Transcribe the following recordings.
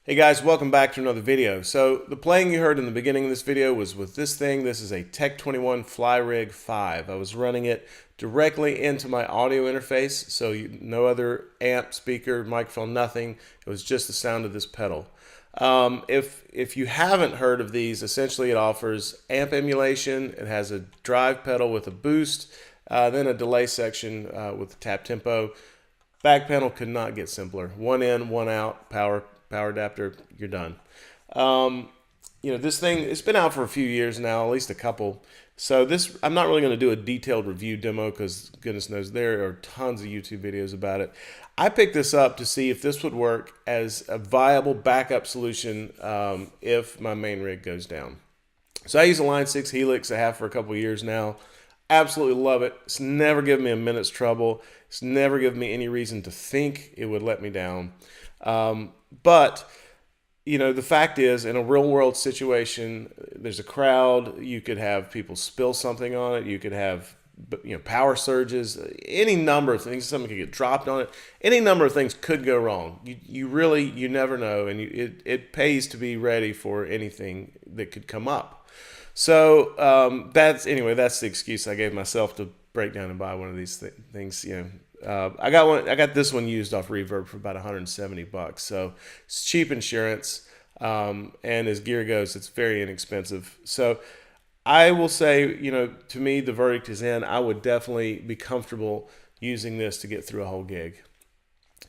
Hey guys, welcome back to another video. So the playing you heard in the beginning of this video was with this thing. This is a Tech21 Fly Rig 5. I was running it directly into my audio interface, so no other amp, speaker, microphone, nothing. It was just the sound of this pedal. If you haven't heard of these, essentially it offers amp emulation. It has a drive pedal with a boost, then a delay section with a tap tempo. Back panel could not get simpler. One in, one out, power adapter, you're done. This thing, it's been out for a few years now, at least a couple. So this, I'm not really going to do a detailed review demo because goodness knows there are tons of YouTube videos about it. I picked this up to see if this would work as a viable backup solution if my main rig goes down. So I use a Line 6 Helix. I have for a couple of years now. Absolutely love it. It's never given me a minute's trouble. It's never given me any reason to think it would let me down. But the fact is, in a real world situation, there's a crowd. You could have people spill something on it. You could have power surges, any number of things. Something could get dropped on it. Any number of things could go wrong. You never know, and it pays to be ready for anything that could come up. So that's the excuse I gave myself to break down and buy one of these things. I got this one used off Reverb for about 170 bucks. So it's cheap insurance, and as gear goes, it's very inexpensive. So I will say, to me, the verdict is in. I would definitely be comfortable using this to get through a whole gig.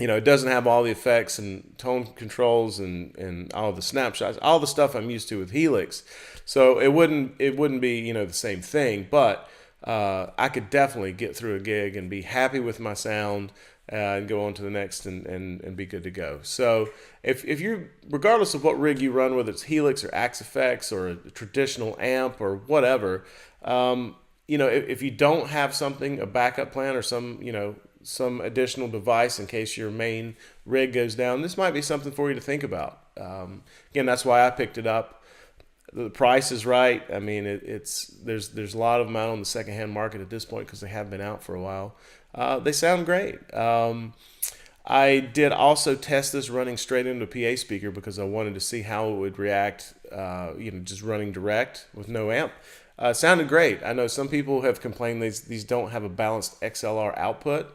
It doesn't have all the effects and tone controls and all the snapshots, all the stuff I'm used to with Helix. So it wouldn't be, the same thing, but I could definitely get through a gig and be happy with my sound and go on to the next and be good to go. So if you, regardless of what rig you run, whether it's Helix or Axe Effects or a traditional amp or whatever, if you don't have something, a backup plan or some additional device in case your main rig goes down, this might be something for you to think about. Again, that's why I picked it up. The price is right. I mean, there's a lot of them out on the secondhand market at this point because they have been out for a while. They sound great. I did also test this running straight into a PA speaker because I wanted to see how it would react, just running direct with no amp. Sounded great. I know some people have complained these don't have a balanced XLR output.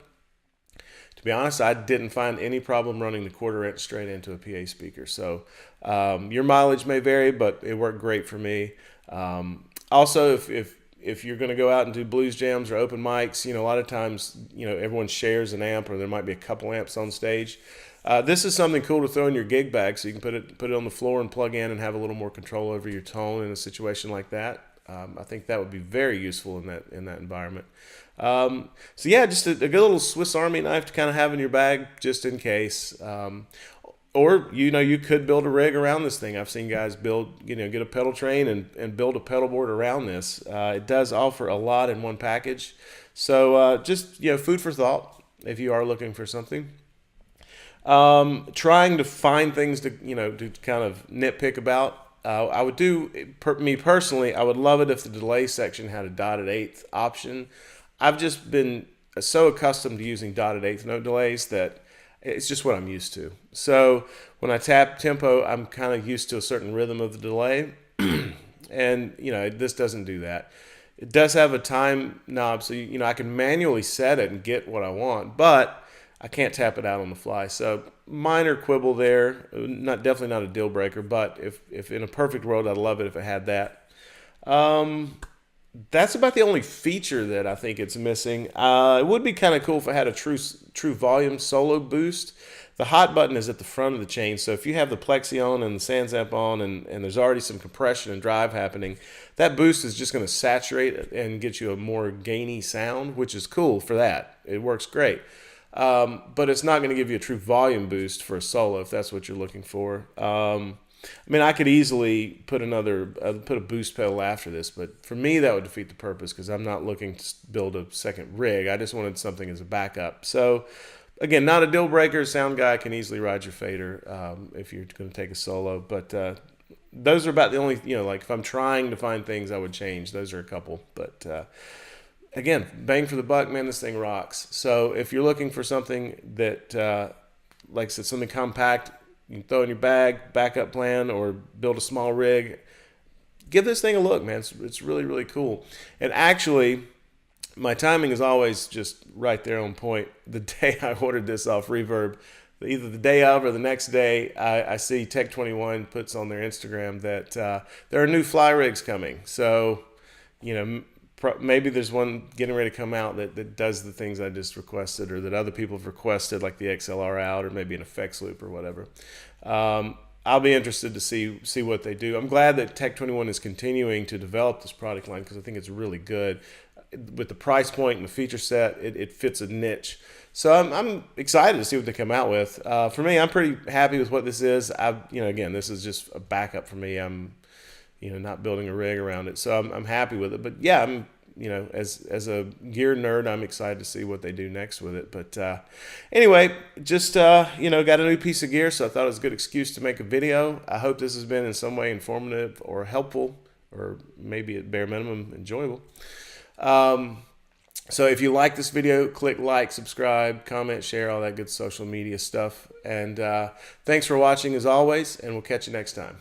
To be honest, I didn't find any problem running the 1/4 inch straight into a PA speaker. So your mileage may vary, but it worked great for me. Also, if you're going to go out and do blues jams or open mics, a lot of times, everyone shares an amp or there might be a couple amps on stage. This is something cool to throw in your gig bag so you can put it on the floor and plug in and have a little more control over your tone in a situation like that. I think that would be very useful in that environment. So yeah, just a good little Swiss Army knife to kind of have in your bag just in case. Or you could build a rig around this thing. I've seen guys build, get a pedal train and build a pedal board around this. It does offer a lot in one package. So just food for thought if you are looking for something. Trying to find things to to kind of nitpick about. I would me personally, I would love it if the delay section had a dotted eighth option. I've just been so accustomed to using dotted eighth note delays that it's just what I'm used to. So when I tap tempo, I'm kind of used to a certain rhythm of the delay. And, this doesn't do that. It does have a time knob, so, I can manually set it and get what I want, but I can't tap it out on the fly. So minor quibble there, definitely not a deal breaker, but if in a perfect world, I'd love it if it had that. That's about the only feature that I think it's missing. It would be kind of cool if it had a true volume solo boost. The hot button is at the front of the chain, so if you have the Plexi on and the SansAmp on and there's already some compression and drive happening, that boost is just going to saturate and get you a more gainy sound, which is cool for that. It works great. But it's not going to give you a true volume boost for a solo if that's what you're looking for. I could easily put a boost pedal after this, but for me that would defeat the purpose because I'm not looking to build a second rig. I just wanted something as a backup. So again, not a deal breaker. Sound guy can easily ride your fader if you're going to take a solo. But those are about the only, like if I'm trying to find things I would change, those are a couple. But again, bang for the buck, man, this thing rocks. So if you're looking for something that, like I said, something compact, you can throw in your backup plan, or build a small rig. Give this thing a look, man. It's really, really cool. And actually, my timing is always just right there on point. The day I ordered this off Reverb, either the day of or the next day, I see Tech21 puts on their Instagram that there are new fly rigs coming. So, you know, maybe there's one getting ready to come out that does the things I just requested, or that other people have requested, like the XLR out, or maybe an effects loop or whatever. I'll be interested to see what they do. I'm glad that Tech21 is continuing to develop this product line, because I think it's really good. With the price point and the feature set, it fits a niche. So I'm excited to see what they come out with. For me, I'm pretty happy with what this is. Again, this is just a backup for me. I'm, not building a rig around it, so I'm happy with it. But yeah, I'm, as a gear nerd, I'm excited to see what they do next with it. But anyway, just got a new piece of gear, so I thought it was a good excuse to make a video. I hope this has been in some way informative or helpful, or maybe at bare minimum enjoyable. So if you like this video, click like, subscribe, comment, share, all that good social media stuff. And thanks for watching as always, and we'll catch you next time.